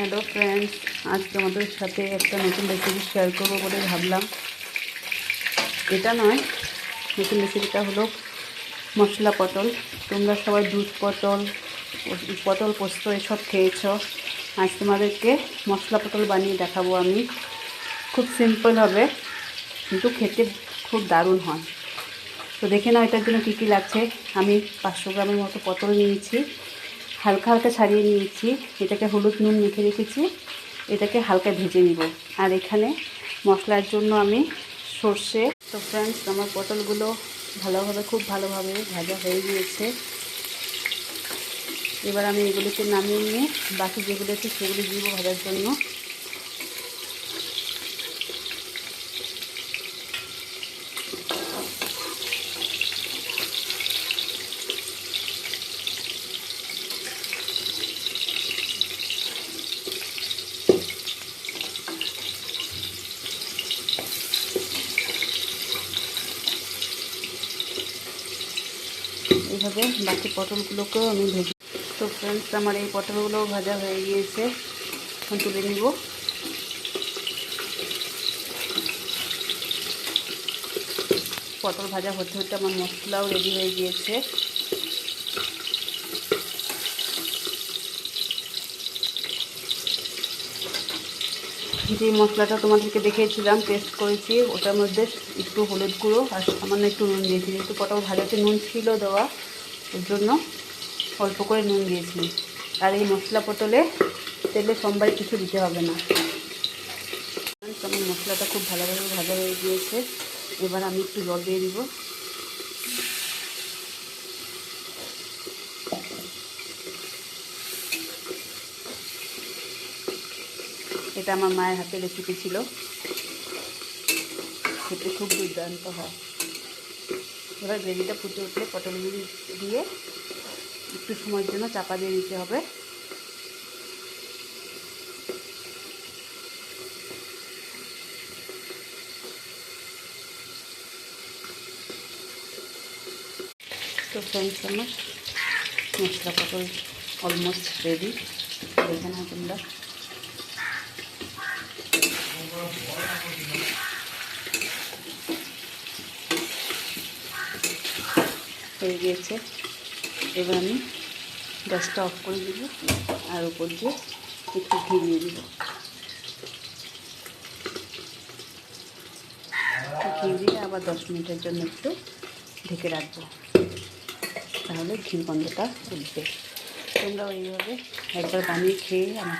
Hello friends, আজকে আমাদের সাথে একটা নতুন রেসিপি শেয়ার করবো বলে ভাবলাম। এটা নয়, নতুন রেসিপিটা হলো মশলা পটল। তোমরা সবাই দুধ পটল, পটল পোস্ত এসব খেয়েছ। আজ তোমাদেরকে মশলা পটল বানিয়ে দেখাবো আমি। খুব সিম্পল হবে, কিন্তু খেতে খুব দারুণ হয়। তো দেখে নাও এটার জন্য কী কী লাগছে। আমি 500 গ্রামের মতো পটল নিয়েছি, হালকা হালকা ছাড়িয়ে নিয়েছি। এটাকে হলুদ নুন মেখে রেখেছি, এটাকে হালকা ভেজে নিব। আর এখানে মশলার জন্য আমি সর্ষে। তো ফ্রেন্ডস, আমার পটলগুলো খুব ভালোভাবে ভাজা হয়ে গিয়েছে। এবার আমি এগুলোকে নামিয়ে নিয়ে বাকি যেগুলো আছে সেগুলো দিব ভাজার জন্য। এইভাবে বাকি পটলগুলোকেও আমি ভেজে। তো ফ্রেন্ডস, আমার এই পটলগুলো ভাজা হয়ে গিয়েছে, এখন তুলে নিব। পটল ভাজা হতে হতে আমার মশলাও রেডি হয়ে গিয়েছে। যে মশলাটা তোমাদেরকে দেখিয়েছিলাম পেস্ট করেছি, ওটার মধ্যে একটু হলুদ গুঁড়ো আর সামান্য একটু নুন দিয়েছি। যেহেতু পটল ভাজাতে নুন ছিল দেওয়া, ওর জন্য অল্প করে নুন দিয়েছি। আর এই মশলা পটলে তেলে সোমবার কিছু দিতে হবে না। আমার মশলাটা খুব ভালোভাবে ভাজা হয়ে গিয়েছে। এবার আমি একটু জল দিয়ে দিব। এটা আমার মায়ের হাতে রেসিপি ছিল, খেতে খুব দুর্দান্ত হয়। এবার গ্রেভিটা ফুটে উঠলে পটলগুলি দিয়ে একটু সময়ের জন্য চাপা দিয়ে দিতে হবে। তো ফ্রেন্ডস, আমার মশলা পটল অলমোস্ট রেডি। দেখে নাও তোমরা। হয়ে গিয়েছে। এবার আমি গ্যাসটা অফ করে দেব আর উপর দিয়ে একটু ঘি দিয়ে দেব। ঘি দিয়ে আবার 10 মিনিটের জন্য একটু ঢেকে রাখবো, তাহলে ঘির গন্ধটা উঠবে। তোমরাও এইভাবে একবার বানিয়ে খেয়ে আমাকে